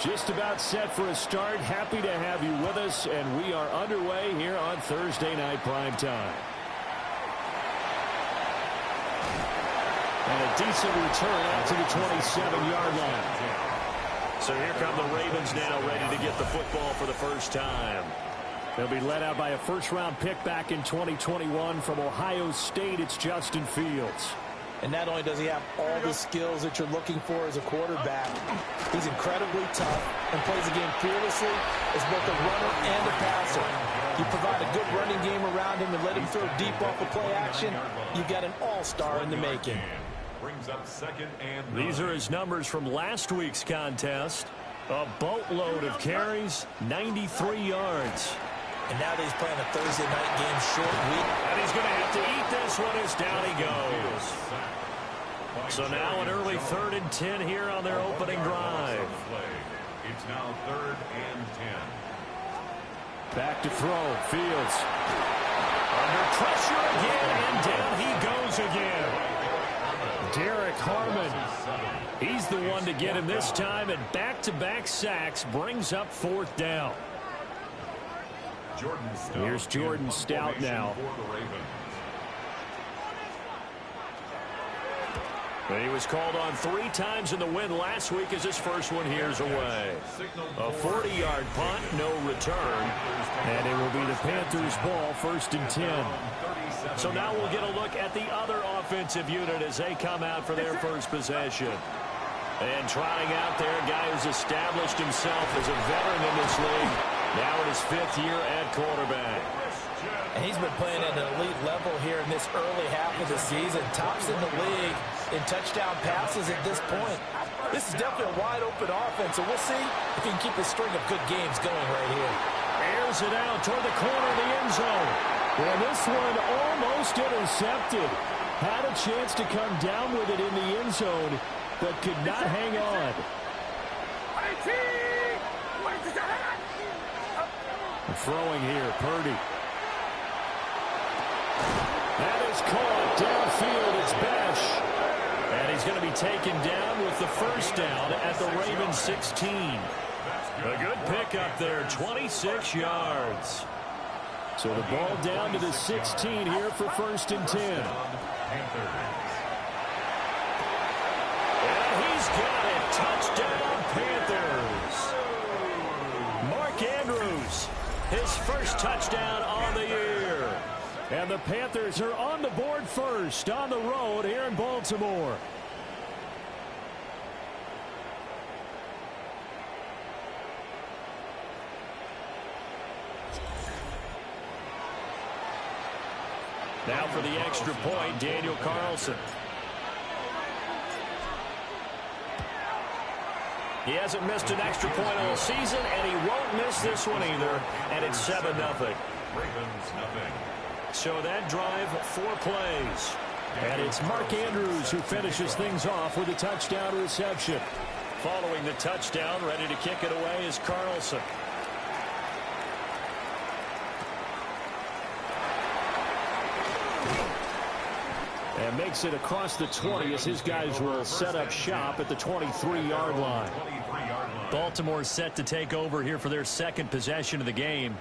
Just about set for a start. Happy to have you with us, and we are underway here on Thursday Night Primetime. And a decent return out to the 27-yard line. So here come the Ravens now, ready to get the football for the first time. They'll be led out by a first-round pick back in 2021 from Ohio State. It's Justin Fields. And not only does he have all the skills that you're looking for as a quarterback, he's incredibly tough and plays the game fearlessly as both a runner and a passer. You provide a good running game around him and let him throw deep off of play action, you've got an all-star in the making. These are his numbers from last week's contest. A boatload of carries, 93 yards. And now that he's playing a Thursday night game short week. And he's going to have to eat this one as down he goes. So now an early 3rd and 10 here on their opening drive. It's now 3rd and 10. Back to throw. Fields. Under pressure again, and down he goes again. Derek Harmon. He's the one to get him this time, and back-to-back sacks brings up 4th down. Here's Jordan Stout now. And he was called on 3 times in the win last week as his first one here's away. A 40-yard punt, no return. And it will be the Panthers' ball, 1st and 10. So now we'll get a look at the other offensive unit as they come out for their first possession. And trotting out there, a guy who's established himself as a veteran in this league. Now in his 5th year at quarterback. And he's been playing at an elite level here in this early half of the season. Tops in the league in touchdown passes at this point. This is definitely a wide-open offense, so we'll see if he can keep a string of good games going right here. Airs it out toward the corner of the end zone. And this one almost intercepted. Had a chance to come down with it in the end zone, but could not hang on. Throwing here, Purdy. That is caught downfield. It's Besh. And he's going to be taken down with the first down at the Ravens 16. A good pickup there, 26 yards. So the ball down to the 16 here for 1st and 10. And he's got it. Touchdown, Panthers. Mark Andrews, his first touchdown on the year. And the Panthers are on the board first on the road here in Baltimore. Now for the extra point, Daniel Carlson. He hasn't missed an extra point all season, and he won't miss this one either. And it's 7-0. Ravens nothing. So that drive, 4 plays. And it's Mark Andrews who finishes things off with a touchdown reception. Following the touchdown, ready to kick it away is Carlson. And makes it across the 20 as his guys will set up shop at the 23-yard line. Baltimore set to take over here for their second possession of the game.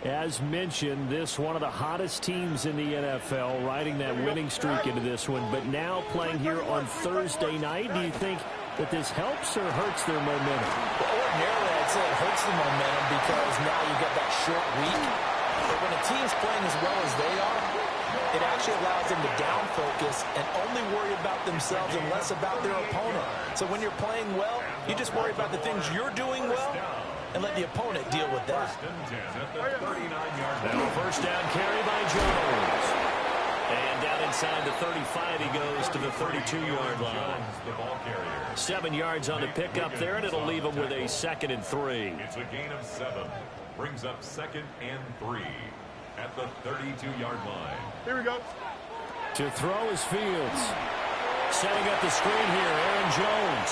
As mentioned, this one of the hottest teams in the NFL, riding that winning streak into this one, but now playing here on Thursday night. Do you think that this helps or hurts their momentum? Well, ordinarily, I'd say it hurts the momentum because now you get that short week. But when a team's playing as well as they are, it actually allows them to down focus and only worry about themselves and less about their opponent. So when you're playing well, you just worry about the things you're doing well and let the opponent deal with that. Now first down carry by Jones. And down inside the 35, he goes to the 32-yard line. 7 yards on the pickup there, and it'll leave him with a 2nd and 3. It's a gain of 7. Brings up 2nd and 3 at the 32-yard line. Here we go. To throw is Fields. Setting up the screen here, Aaron Jones.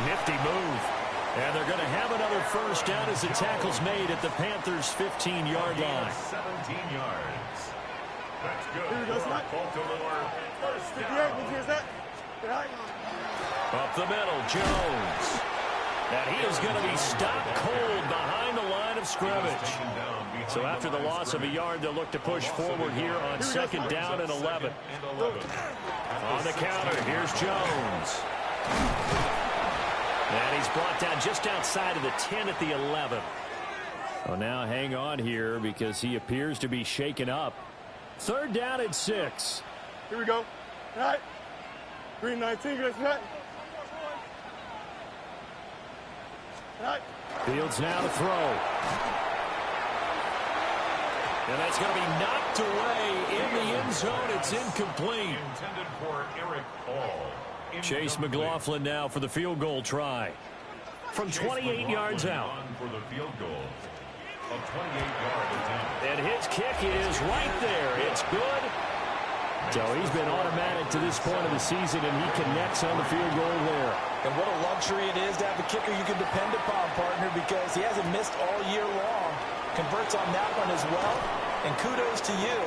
Nifty move. And they're going to have another first down as the tackle's made at the Panthers' 15-yard line. 17 yards. That's good. Here we go, Scott. Baltimore first 58, down. would you hear that? Up the middle, Jones. And he is going to be stopped cold behind the line of scrimmage. So after the loss of a yard, they'll look to push forward here on second down and 11. On the counter, here's Jones. And he's brought down just outside of the 10 at the 11. Well, now hang on here because he appears to be shaken up. Third down and 6. Here we go. All right. Green 19, good set. All right. Fields now to throw. And that's going to be knocked away in the end zone. It's incomplete. Intended for Eric Hall. Chase McLaughlin now for the field goal try. From 28 yards out. For the field goal. A 28-yard attempt. And his kick is right there. It's good. So he's been automatic to this point of the season, and he connects on the field goal there. And what a luxury it is to have a kicker you can depend upon, partner, because he hasn't missed all year long. Converts on that one as well. And kudos to you.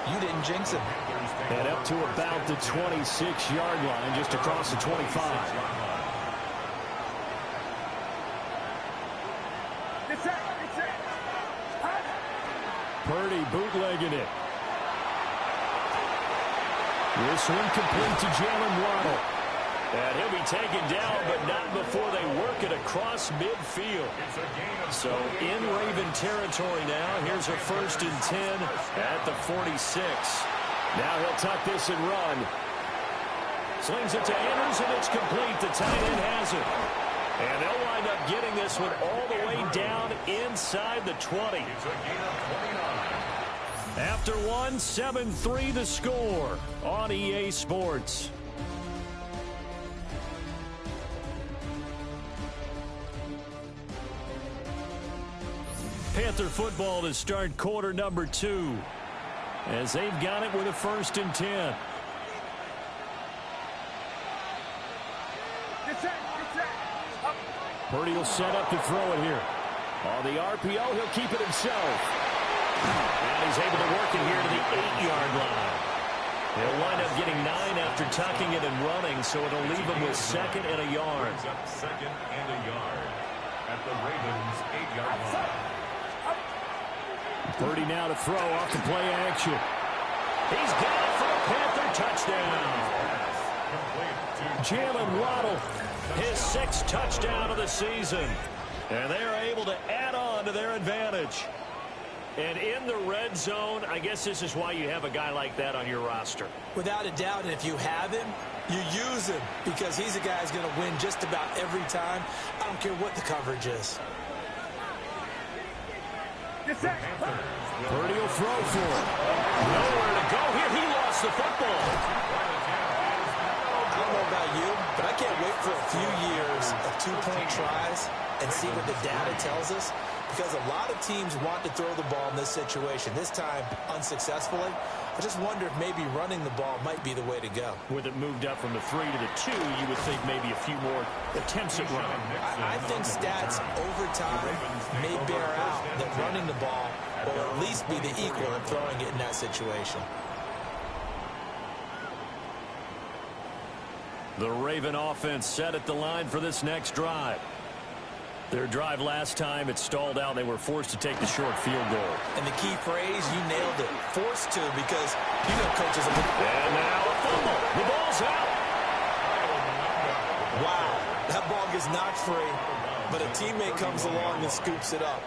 You didn't jinx him. And up to about the 26-yard line, just across the 25. Purdy bootlegging it. This one complete to Jalen Waddle. And he'll be taken down, but not before they work it across midfield. So in Raven territory now. Here's a 1st and 10 at the 46. Now he'll tuck this and run. Slings it to Andrews, and it's complete. The tight end has it. And they'll wind up getting this one all the way down inside the 20. After one, 7-3 the score on EA Sports. Panther football to start quarter number 2. As they've got it with a 1st and 10. Purdy will set up to throw it here. On the RPO, he'll keep it himself. And he's able to work it here to the 8-yard line. He'll wind up getting 9 after tucking it and running, so it'll leave him with 2nd and a yard. Second and a yard at the Ravens' 8-yard line. Purdy now to throw off the play action. He's got it for a Panther touchdown. Jalen Waddle, his 6th touchdown of the season. And they're able to add on to their advantage. And in the red zone, I guess this is why you have a guy like that on your roster. Without a doubt, and if you have him, you use him because he's a guy who's going to win just about every time. I don't care what the coverage is. Purdy will throw for it. Nowhere to go here. He lost the football. I don't know about you, but I can't wait for a few years of 2-point tries and see what the data tells us, because a lot of teams want to throw the ball in this situation, this time unsuccessfully. I just wonder if maybe running the ball might be the way to go. With it moved up from the 3 to the 2, you would think maybe a few more attempts at running. I think stats over time may bear out that running the ball will at least be the equal in throwing it in that situation. The Raven offense set at the line for this next drive. Their drive last time, it stalled out. They were forced to take the short field goal. And the key phrase, you nailed it. Forced to, because you know coaches are... And now a fumble. The ball's out. Wow. That ball gets knocked free, but a teammate comes along and scoops it up.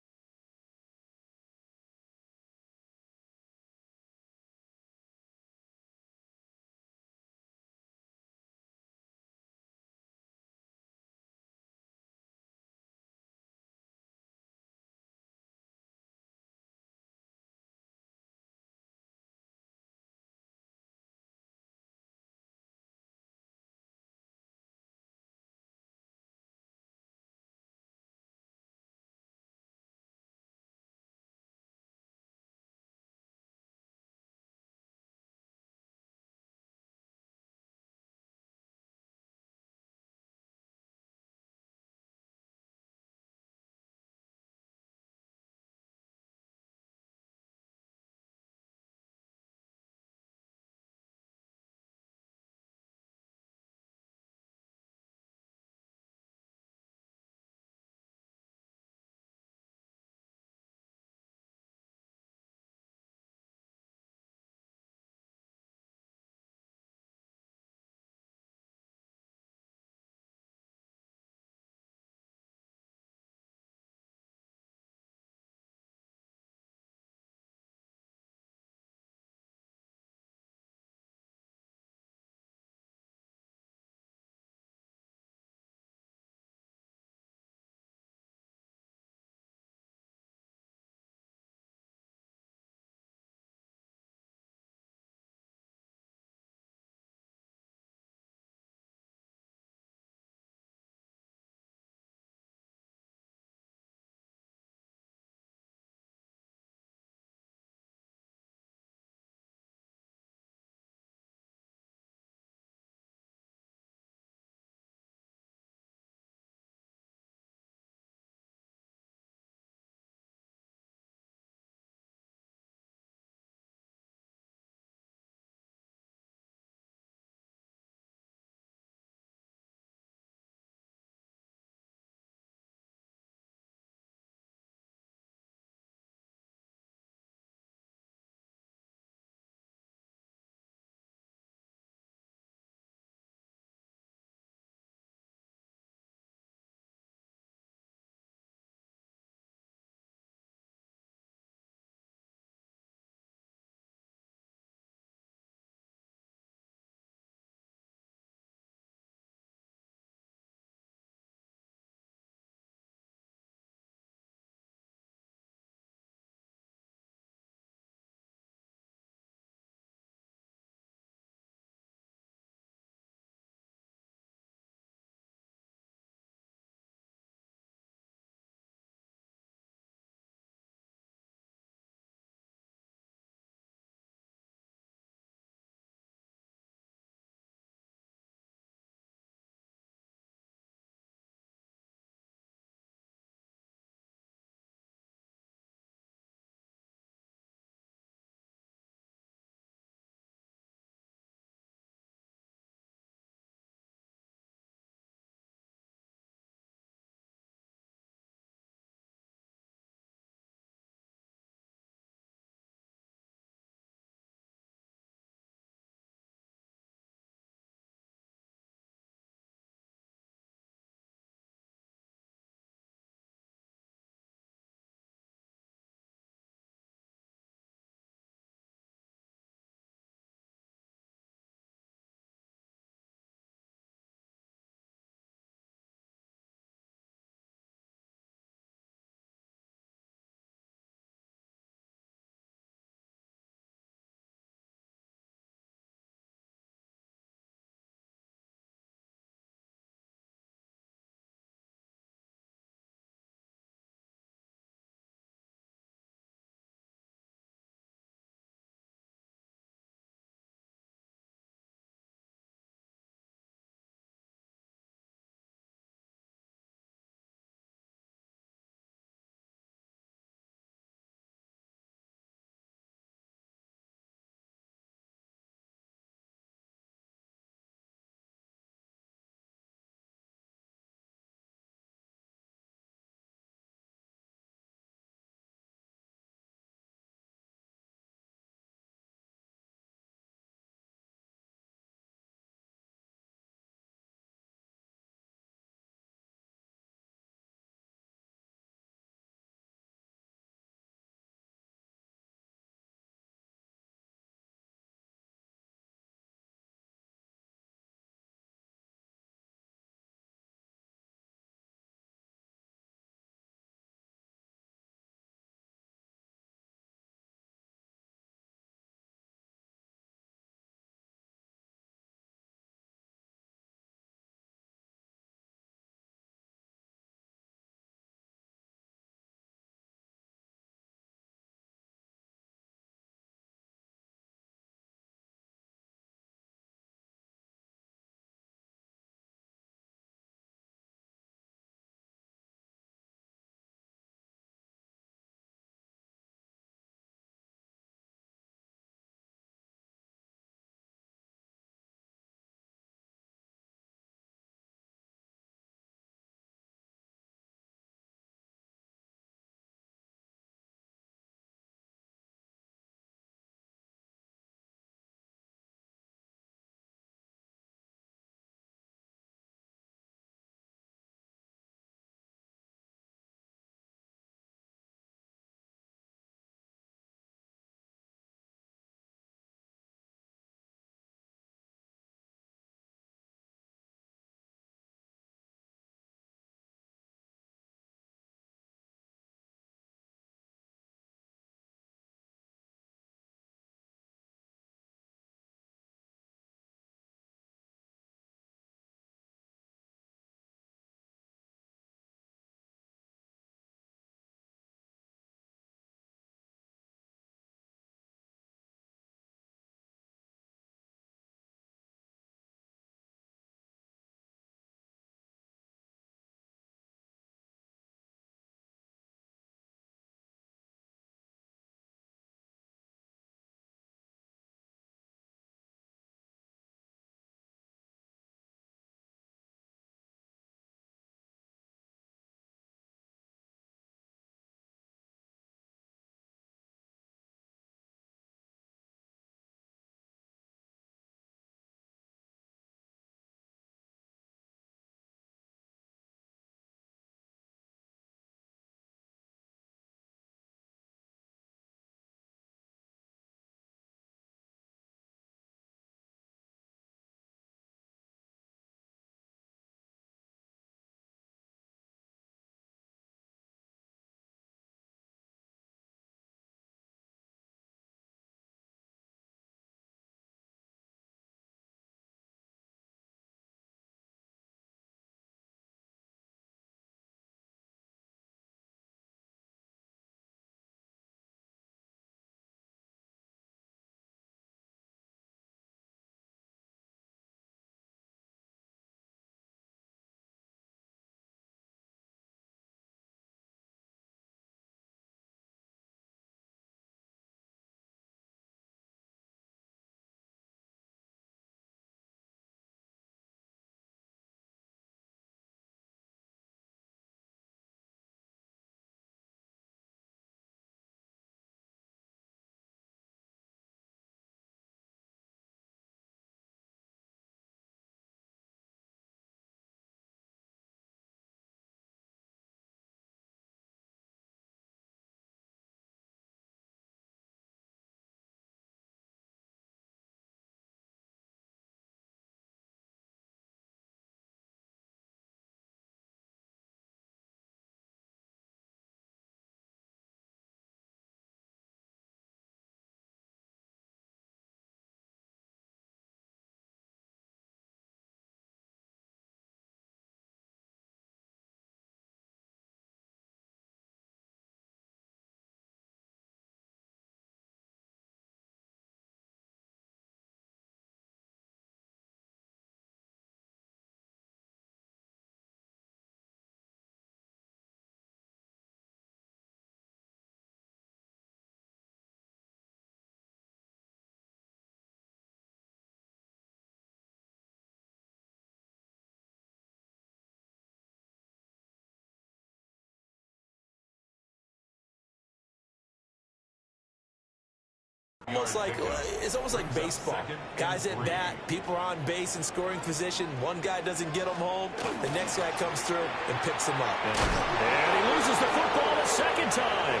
It's almost like baseball. Guys at bat, people are on base in scoring position. One guy doesn't get them home. The next guy comes through and picks them up. And he loses the football a second time.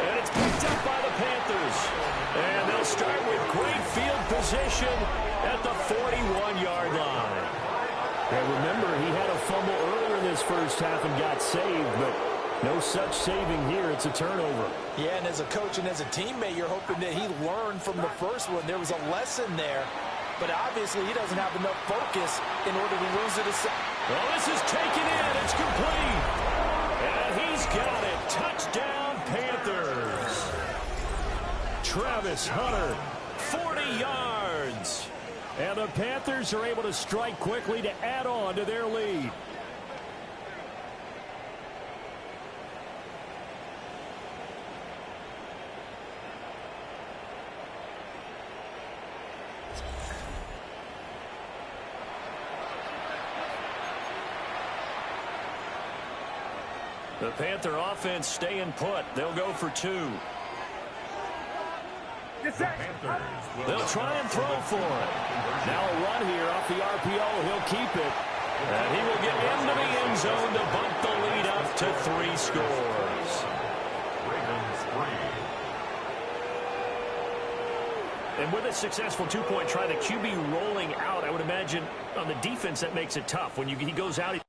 And it's picked up by the Panthers. And they'll start with great field position at the 41-yard line. And remember, he had a fumble earlier in this first half and got saved, but no such saving here. It's a turnover. Yeah, and as a coach and as a teammate, you're hoping that he learned from the first one. There was a lesson there, but obviously he doesn't have enough focus in order to lose it. Well, this is taken in. It's complete. And he's got it. Touchdown, Panthers. Travis Hunter, 40 yards. And the Panthers are able to strike quickly to add on to their lead. The Panther offense staying put. They'll go for two. They'll try and throw for it. Now a run here off the RPO. He'll keep it. And he will get into the end zone to bump the lead up to 3 scores. And with a successful two-point try, the QB rolling out, I would imagine on the defense that makes it tough. When he goes out,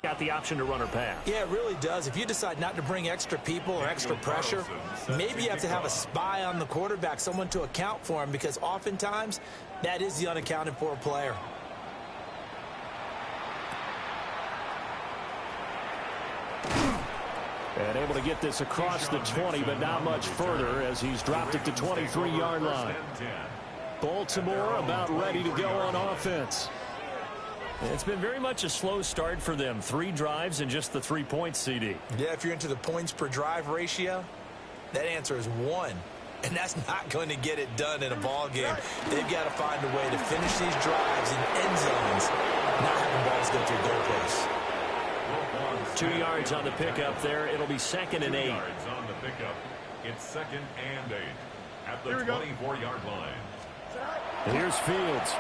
got the option to run or pass. Yeah, it really does. If you decide not to bring extra people or extra pressure, maybe you have to have a spy on the quarterback, someone to account for him, because oftentimes that is the unaccounted for player. And able to get this across the 20, but not much further as he's dropped it to 23-yard line. Baltimore about ready to go on offense. It's been very much a slow start for them. 3 drives and just the 3 points, CD. Yeah, if you're into the points per drive ratio, that answer is 1. And that's not going to get it done in a ball game. They've got to find a way to finish these drives in end zones, not having balls go through goalposts. 2 yards on the pickup there. It'll be 2nd and 8. 2 yards on the pickup. It's 2nd and 8 at the 24-yard line. Here's Fields.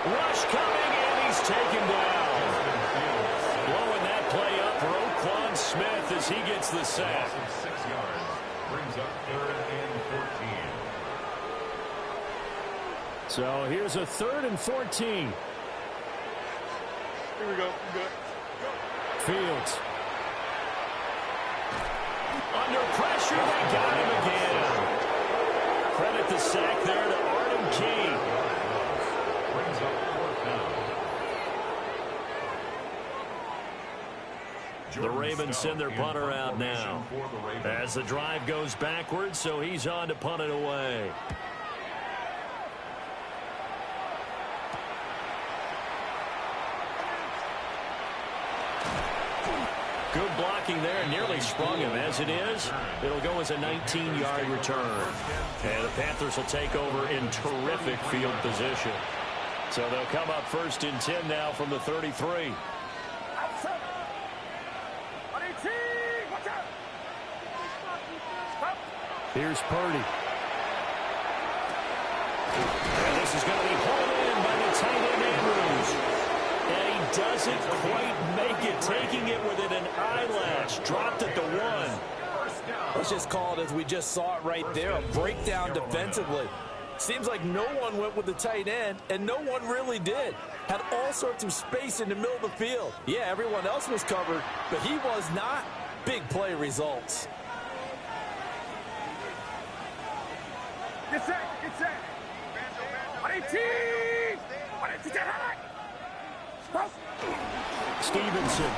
Rush coming, and he's taken down. Blowing that play up for Roquan Smith as he gets the sack. 6 yards brings up 3rd and 14. So here's a 3rd and 14. Here we go. Good. Fields. Under pressure, they got him again. Credit the sack there to Arden Key. Brings up 4th down. The Ravens send their punter out now as the drive goes backwards, so he's on to punt it away. Good blocking there, nearly sprung him. As it is, it'll go as a 19-yard return. And the Panthers will take over in terrific field position. So they'll come up 1st and 10 now from the 33. Here's Purdy. And this is going to be hauled in by the tight end Andrews. And he doesn't quite make it, taking it within an eyelash. Dropped at the 1. Let's just call it as we just saw it right there, a breakdown defensively. Seems like no one went with the tight end, and no one really did. Had all sorts of space in the middle of the field. Yeah, everyone else was covered, but he was not. Big play results. Get set. Stevenson.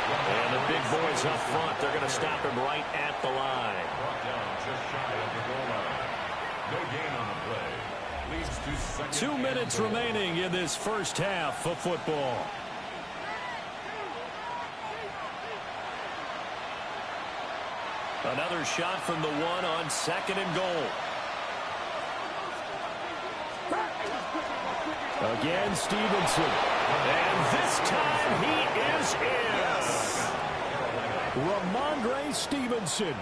And the big boys up front, they're going to stop him right at the line. Brought down just shy of the goal line. No gain on the play. Leads to 2 minutes remaining in this first half of football. Another shot from the one on second and goal. Again, Stevenson. And this time he is in. Ramondre Stevenson,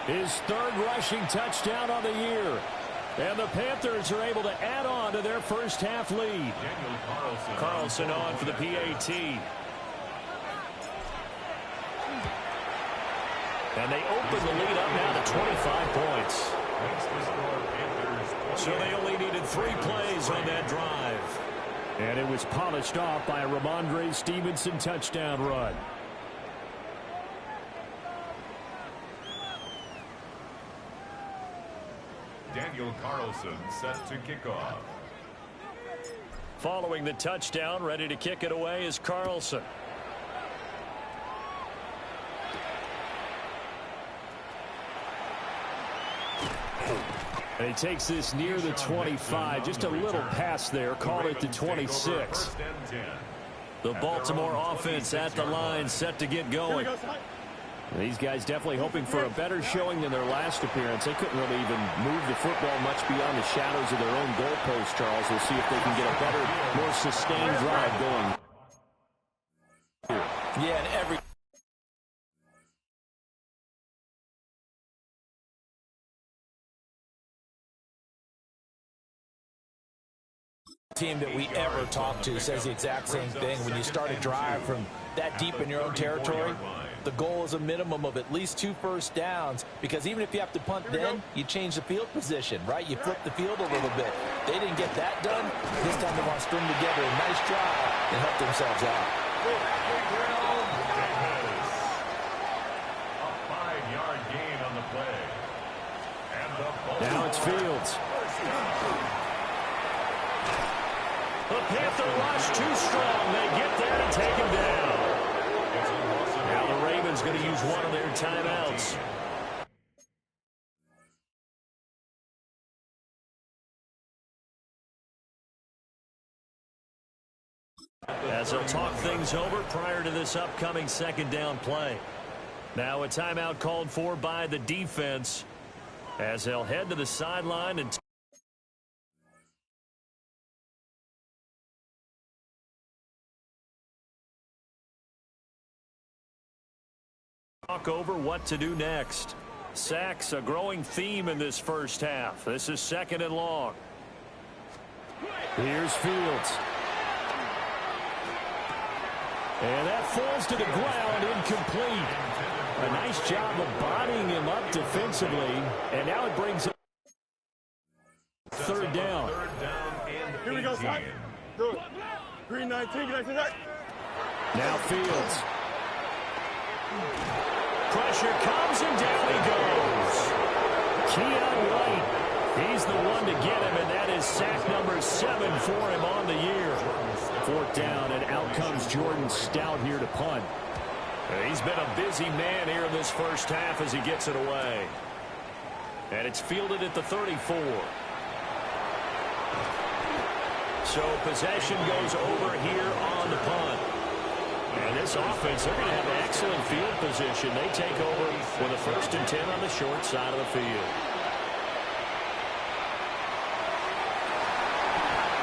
his third rushing touchdown on the year. And the Panthers are able to add on to their first half lead. Carlson on for the PAT. And they open the lead up now to 25 points. So they only needed 3 plays on that drive. And it was polished off by a Ramondre Stevenson touchdown run. Daniel Carlson set to kick off. Following the touchdown, ready to kick it away is Carlson. And he takes this near the 25. Just a little pass there. Call it the 26. The Baltimore offense at the line, set to get going. These guys definitely hoping for a better showing than their last appearance. They couldn't really even move the football much beyond the shadows of their own goalpost, Charles. We'll see if they can get a better, more sustained drive going. Yeah, and every team that we ever talk to says the exact same thing. When you start a drive from that deep in your own territory, the goal is a minimum of at least 2 first downs, because even if you have to punt then, you change the field position, right? You flip the field a little bit. They didn't get that done. This time they want to string together a nice drive and help themselves out. A 5-yard gain on the play. And now it's Fields. The Panther rush too strong. They get there and take him down. Now the Ravens going to use one of their timeouts. As they'll talk things over prior to this upcoming second down play. Now a timeout called for by the defense as they'll head to the sideline and talk over what to do next. Sacks, a growing theme in this first half. This is second and long. Here's Fields. And that falls to the ground, incomplete. A nice job of bodying him up defensively. And now it brings up third down. Here we go, Zach. Do it. 3-19, get that. Now Fields. Pressure comes and down he goes. Keon White, he's the one to get him, and that is sack number 7 for him on the year. Fourth down, and out comes Jordan Stout here to punt. He's been a busy man here in this first half as he gets it away. And it's fielded at the 34. So possession goes over here on the punt. And this offense, they're going to have excellent field position. They take over with a 1st and 10 on the short side of the field.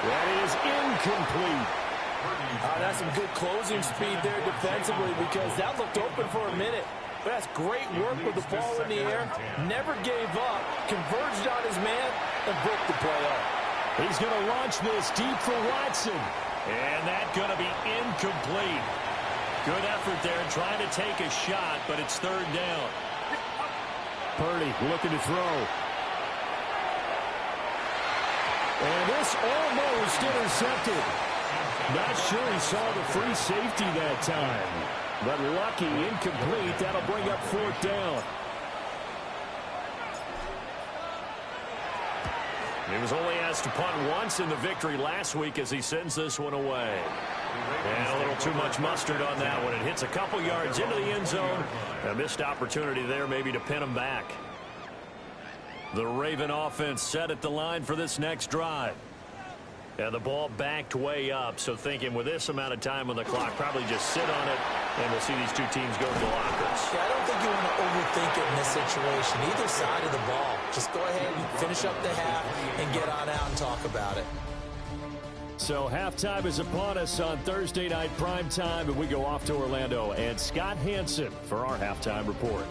That is incomplete. That's some good closing speed there defensively, because that looked open for a minute. But that's great work with the ball in the air. Never gave up, converged on his man, and broke the play up. He's going to launch this deep for Watson. And that's going to be incomplete. Good effort there trying to take a shot, but it's third down. Purdy looking to throw. And this almost intercepted. Not sure he saw the free safety that time. But lucky, incomplete. That'll bring up fourth down. He was only asked to punt once in the victory last week as he sends this one away. And a little too much mustard on that one. It hits a couple yards into the end zone. A missed opportunity there maybe to pin him back. The Raven offense set at the line for this next drive. And the ball backed way up, so thinking with this amount of time on the clock, probably just sit on it, and we'll see these two teams go to the lockers. Yeah, I don't think you want to overthink it in this situation. Either side of the ball. Just go ahead and finish up the half and get on out and talk about it. So halftime is upon us on Thursday night primetime, and we go off to Orlando. And Scott Hansen for our halftime report.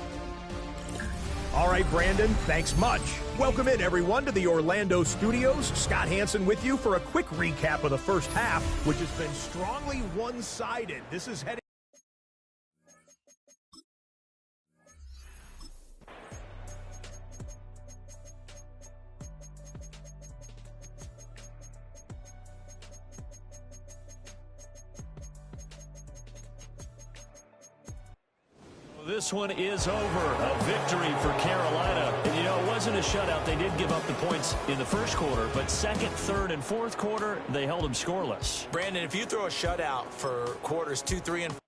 All right, Brandon, thanks much. Welcome in, everyone, to the Orlando studios. Scott Hansen with you for a quick recap of the first half, which has been strongly one-sided. This is heading... This one is over. A victory for Carolina. And, you know, it wasn't a shutout. They did give up the points in the first quarter, but second, third, and fourth quarter, they held them scoreless. Brandon, if you throw a shutout for quarters 2, 3, and